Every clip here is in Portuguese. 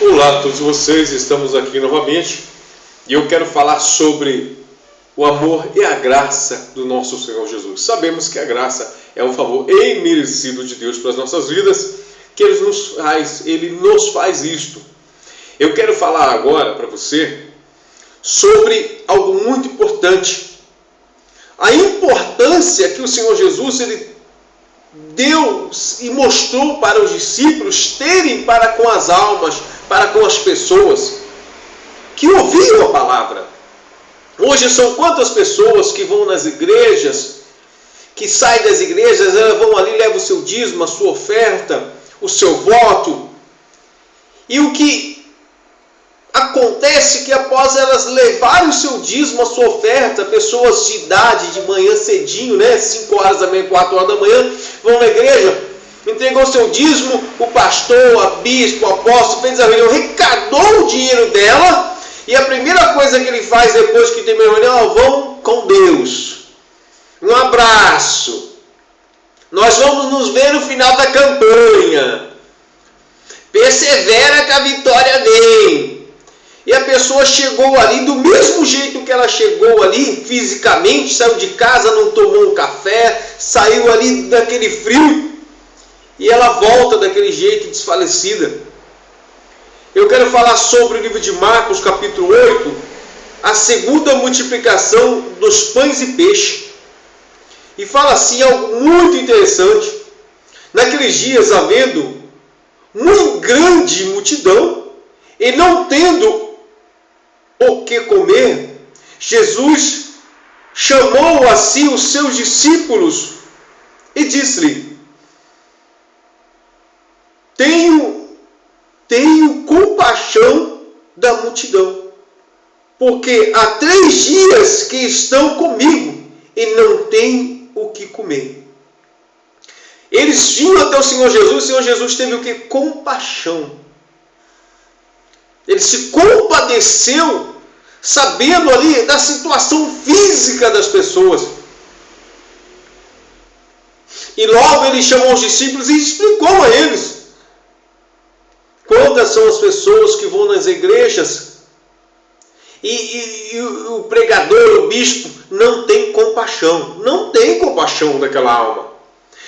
Olá a todos vocês, estamos aqui novamente e eu quero falar sobre o amor e a graça do nosso Senhor Jesus. Sabemos que a graça é um favor imerecido de Deus para as nossas vidas, que Ele nos faz isto. Eu quero falar agora para você sobre algo muito importante. A importância que o Senhor Jesus ele deu e mostrou para os discípulos terem para com as almas, para com as pessoas que ouviam a palavra. Hoje são quantas pessoas que vão nas igrejas, que saem das igrejas, elas vão ali, levam o seu dízimo, a sua oferta, o seu voto. E o que acontece que após elas levarem o seu dízimo, a sua oferta, pessoas de idade, de manhã cedinho, 5 horas da manhã, 4 horas da manhã, vão na igreja, entregou o seu dízimo, o pastor, a bispo, o apóstolo, fez a reunião, arrecadou o dinheiro dela, e a primeira coisa que ele faz depois que terminou a reunião, vão com Deus. Um abraço. Nós vamos nos ver no final da campanha. Persevera que a vitória vem. E a pessoa chegou ali do mesmo jeito que ela chegou ali, fisicamente, saiu de casa, não tomou um café, saiu ali daquele frio, e ela volta daquele jeito desfalecida. Eu quero falar sobre o livro de Marcos, capítulo 8, a segunda multiplicação dos pães e peixes. E fala assim algo muito interessante. Naqueles dias, havendo uma grande multidão, e não tendo o que comer, Jesus chamou a si os seus discípulos e disse-lhe: Tenho compaixão da multidão, porque há 3 dias que estão comigo e não têm o que comer. Eles vinham até o Senhor Jesus teve o que? Compaixão. Ele se compadeceu, sabendo ali da situação física das pessoas. E logo ele chamou os discípulos e explicou a eles. Quantas são as pessoas que vão nas igrejas e o pregador, o bispo, não tem compaixão. Não tem compaixão daquela alma.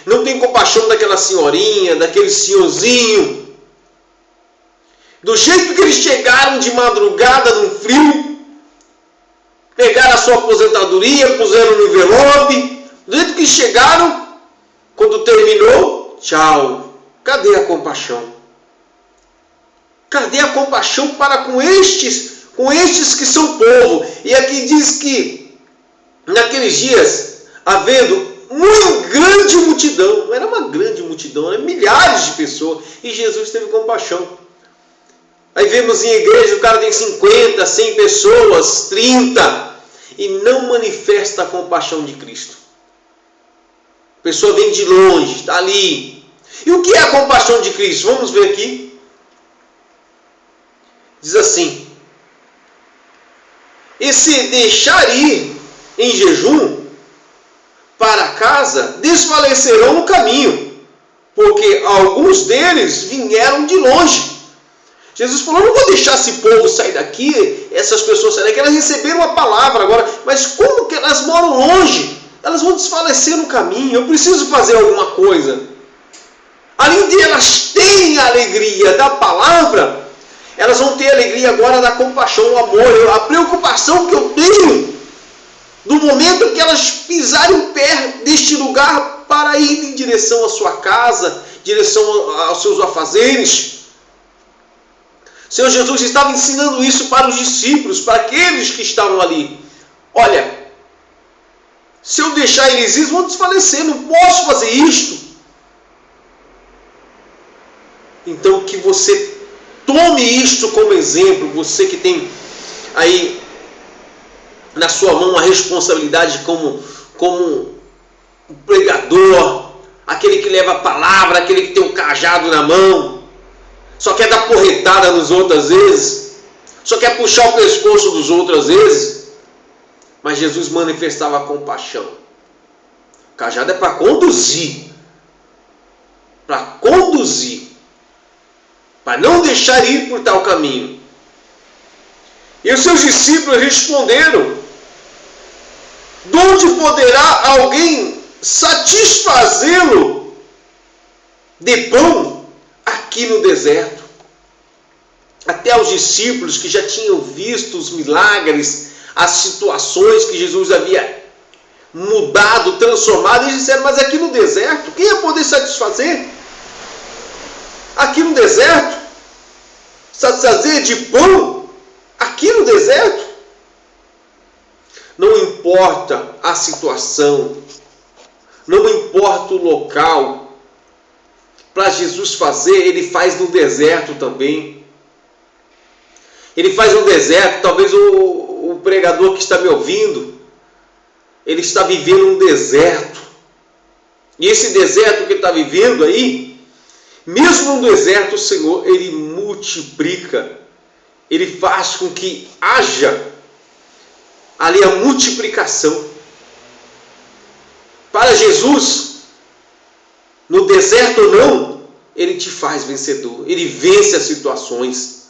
Não tem compaixão daquela senhorinha, daquele senhorzinho. Do jeito que eles chegaram de madrugada no frio, pegaram a sua aposentadoria, puseram no envelope, do jeito que chegaram, quando terminou, tchau. Cadê a compaixão? Cadê a compaixão para com estes que são povo? E aqui diz que naqueles dias, havendo uma grande multidão, não era uma grande multidão, eram milhares de pessoas, e Jesus teve compaixão. Aí vemos em igreja, o cara tem 50, 100 pessoas, 30, e não manifesta a compaixão de Cristo. A pessoa vem de longe, está ali. E o que é a compaixão de Cristo? Vamos ver aqui. Diz assim: e se deixar ir em jejum para casa, desfalecerão no caminho, porque alguns deles vieram de longe. Jesus falou: não vou deixar esse povo sair daqui, essas pessoas saírem daqui, elas receberam a palavra agora, mas como que elas moram longe? Elas vão desfalecer no caminho, eu preciso fazer alguma coisa. Além de elas terem a alegria da palavra, elas vão ter a alegria agora da compaixão, o amor, a preocupação que eu tenho do momento que elas pisarem o pé deste lugar para ir em direção à sua casa, em direção aos seus afazeres. O Senhor Jesus estava ensinando isso para os discípulos, para aqueles que estavam ali. Olha, se eu deixar eles ir, vão desfalecer, não posso fazer isto. Então que você tome isto como exemplo, você que tem aí na sua mão a responsabilidade como um pregador, aquele que leva a palavra, aquele que tem o cajado na mão, só quer dar porretada nos outros às vezes, só quer puxar o pescoço dos outros às vezes, mas Jesus manifestava compaixão. O cajado é para conduzir, para não deixar ir por tal caminho. E os seus discípulos responderam: de onde poderá alguém satisfazê-lo de pão aqui no deserto? Até os discípulos que já tinham visto os milagres, as situações que Jesus havia mudado, transformado, eles disseram: mas aqui no deserto, quem ia poder satisfazer? Aqui no deserto? Satisfazer de pão? Aqui no deserto? Não importa a situação, não importa o local, para Jesus fazer, Ele faz no deserto também. Ele faz no deserto. Talvez o pregador que está me ouvindo, ele está vivendo um deserto. E esse deserto que ele está vivendo aí, mesmo no deserto, o Senhor, Ele multiplica. Ele faz com que haja ali a multiplicação. Para Jesus, no deserto ou não, Ele te faz vencedor. Ele vence as situações.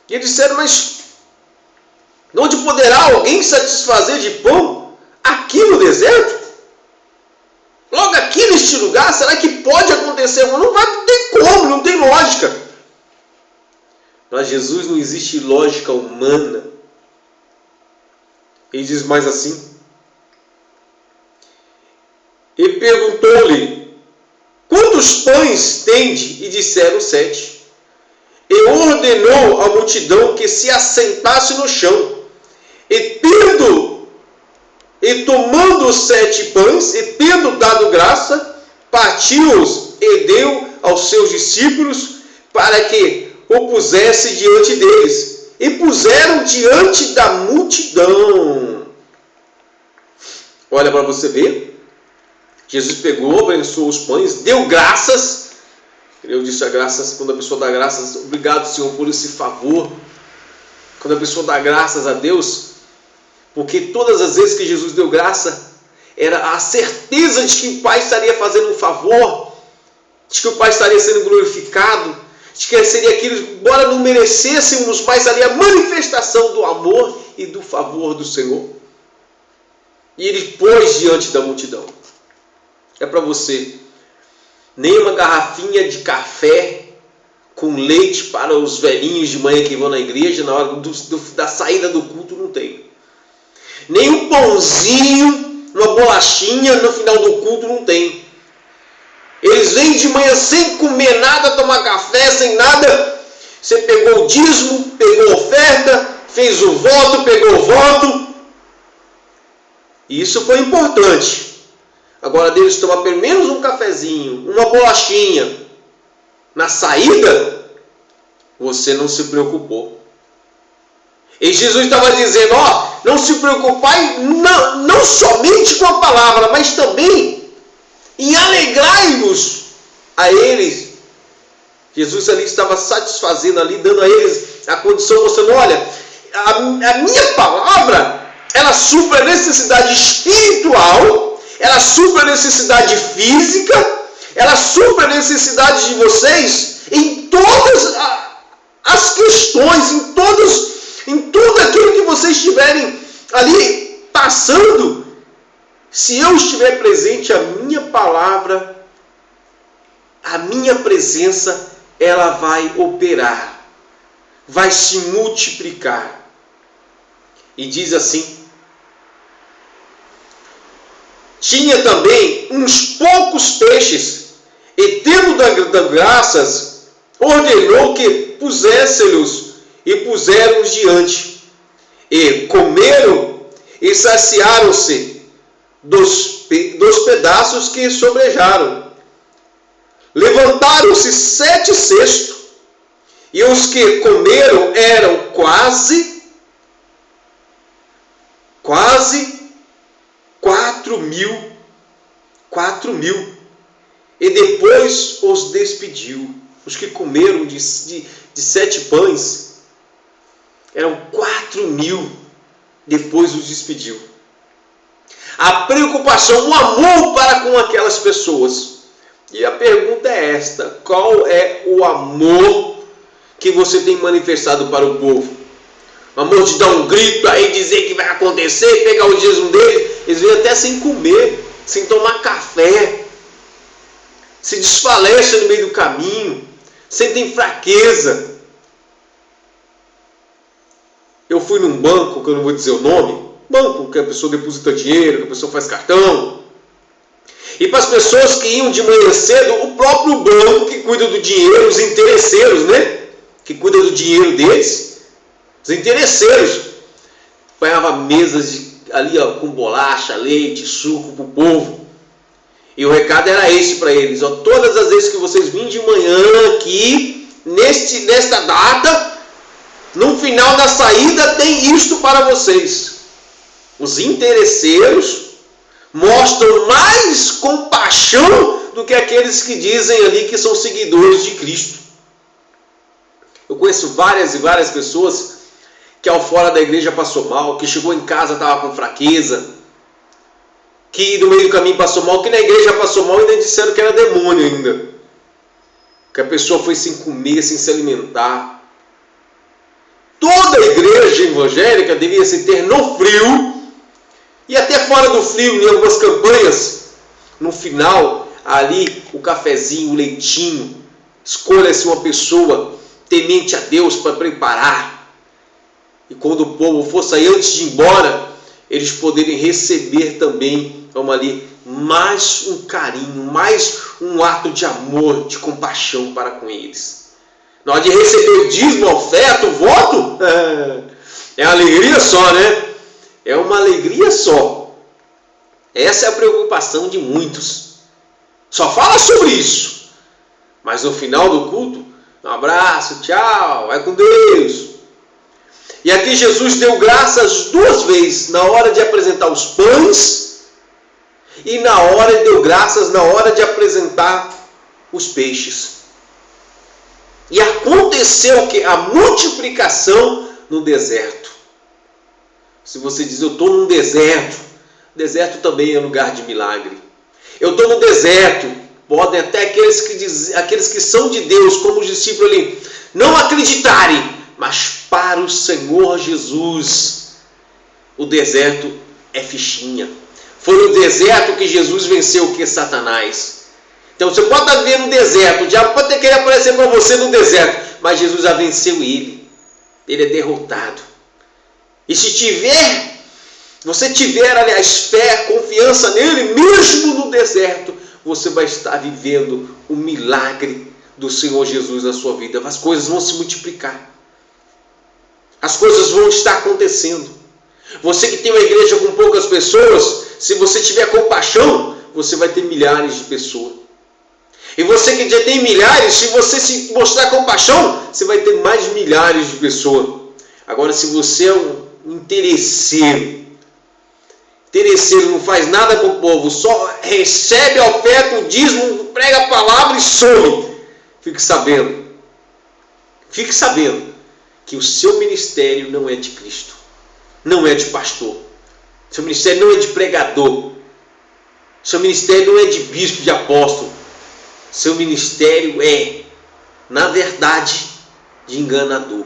E eles disseram: mas onde poderá alguém satisfazer de pão? Aqui no deserto? Logo aqui neste lugar? Será que pode acontecer? Não vai, não tem como, não tem lógica. Para Jesus não existe lógica humana. Ele diz mais assim: e perguntou-lhe: quantos pães tende? E disseram 7. E ordenou à multidão que se assentasse no chão. E tomando os 7 pães, e tendo dado graça, partiu-os e deu aos seus discípulos para que o pusesse diante deles. E puseram diante da multidão. Olha para você ver. Jesus pegou, abençoou os pães, deu graças. Eu disse a graças, quando a pessoa dá graças, obrigado, Senhor, por esse favor. Quando a pessoa dá graças a Deus, porque todas as vezes que Jesus deu graça, era a certeza de que o Pai estaria fazendo um favor, de que o Pai estaria sendo glorificado, de que seria aquilo, embora não merecêssemos, mas ali a manifestação do amor e do favor do Senhor. E Ele pôs diante da multidão. É para você. Nem uma garrafinha de café com leite para os velhinhos de manhã que vão na igreja, na hora da saída do culto, não tem. Nem um pãozinho, uma bolachinha no final do culto, não tem. Eles vêm de manhã sem comer nada, tomar café, sem nada. Você pegou o dízimo, pegou a oferta, fez o voto, pegou o voto. E isso foi importante. Agora deles tomar pelo menos um cafezinho, uma bolachinha, na saída, você não se preocupou. E Jesus estava dizendo: não se preocupai não somente com a palavra, mas também em alegrai-vos a eles. Jesus ali estava satisfazendo ali, dando a eles a condição, mostrando: olha, a minha palavra, ela supre a necessidade espiritual, ela supre a necessidade física, ela supre a necessidade de vocês em todas as questões, em tudo aquilo que vocês estiverem ali passando. Se eu estiver presente, a minha palavra, a minha presença, ela vai operar, vai se multiplicar. E diz assim: tinha também uns poucos peixes, e tendo dado graças, ordenou que pusesse-los, e puseram-os diante. E comeram e saciaram-se dos pedaços que sobrejaram. Levantaram-se 7 cestos, e os que comeram eram quase 4.000. E depois os despediu. Os que comeram de 7 pães eram 4.000. Depois os despediu. A preocupação, o amor para com aquelas pessoas. E a pergunta é esta: qual é o amor que você tem manifestado para o povo? O amor de dar um grito aí, dizer que vai acontecer, pegar o dízimo deles, eles vêm até sem comer, sem tomar café, se desfalecem no meio do caminho, sentem fraqueza. Eu fui num banco, que eu não vou dizer o nome, banco que a pessoa deposita dinheiro, que a pessoa faz cartão. E para as pessoas que iam de manhã cedo, o próprio banco que cuida do dinheiro, os interesseiros, né? Que cuida do dinheiro deles, os interesseiros, apanhava mesas ali, ó, com bolacha, leite, suco para o povo. E o recado era esse para eles: ó, todas as vezes que vocês virem de manhã aqui, nesta data, no final da saída tem isto para vocês. Os interesseiros mostram mais compaixão do que aqueles que dizem ali que são seguidores de Cristo. Eu conheço várias e várias pessoas que ao fora da igreja passou mal, que chegou em casa estava com fraqueza, que no meio do caminho passou mal, que na igreja passou mal e ainda disseram que era demônio ainda. Que a pessoa foi sem comer, sem se alimentar. Toda a igreja evangélica devia se ter no frio, e até fora do frio, em algumas campanhas, no final, ali, o cafezinho, o leitinho. Escolha-se uma pessoa temente a Deus para preparar. E quando o povo for sair antes de ir embora, eles poderem receber também, vamos ali, mais um carinho, mais um ato de amor, de compaixão para com eles. Na hora de receber o dízimo, a oferta, o voto, é alegria só, né? É uma alegria só. Essa é a preocupação de muitos. Só fala sobre isso. Mas no final do culto, um abraço, tchau, vai com Deus. E aqui Jesus deu graças 2 vezes, na hora de apresentar os pães e deu graças na hora de apresentar os peixes. E aconteceu que a multiplicação no deserto. Se você diz, eu estou num deserto, deserto também é lugar de milagre. Eu estou no deserto, podem até aqueles que são de Deus, como os discípulos ali, não acreditarem, mas para o Senhor Jesus, o deserto é fichinha. Foi no deserto que Jesus venceu o que? Satanás. Então você pode estar vivendo no deserto, o diabo pode querer aparecer para você no deserto, mas Jesus já venceu ele. Ele é derrotado. E se você tiver, aliás, fé, confiança nele, mesmo no deserto, você vai estar vivendo o milagre do Senhor Jesus na sua vida. As coisas vão se multiplicar. As coisas vão estar acontecendo. Você que tem uma igreja com poucas pessoas, se você tiver compaixão, você vai ter milhares de pessoas. E você que já tem milhares, se você se mostrar compaixão, você vai ter mais milhares de pessoas. Agora, se você é um interesseiro não faz nada para o povo, só recebe a oferta, o dízimo, prega a palavra e some. Fique sabendo que o seu ministério não é de Cristo, não é de pastor, seu ministério não é de pregador, seu ministério não é de bispo, de apóstolo, seu ministério é, na verdade, de enganador.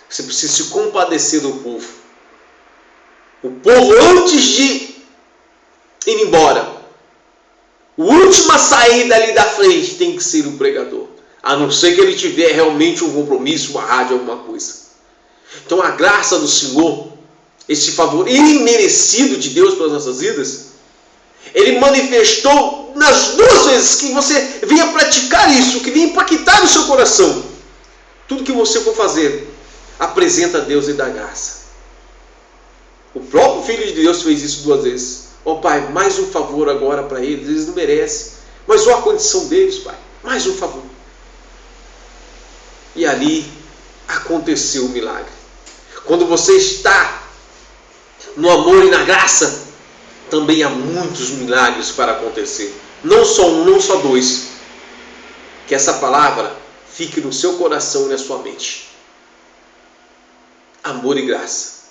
Você precisa se compadecer do povo. O povo, antes de ir embora, a última saída ali da frente tem que ser o pregador. A não ser que ele tiver realmente um compromisso, uma rádio, alguma coisa. Então a graça do Senhor, esse favor imerecido de Deus para as nossas vidas, Ele manifestou nas 2 vezes que você venha praticar isso, que venha impactar no seu coração. Tudo que você for fazer, apresenta a Deus e dá graça. O próprio Filho de Deus fez isso 2 vezes. Ó Pai, mais um favor agora para eles não merecem. Mas olha a condição deles, Pai, mais um favor. E ali aconteceu o milagre. Quando você está no amor e na graça, também há muitos milagres para acontecer. Não só um, não só 2. Que essa palavra fique no seu coração e na sua mente. Amor e graça.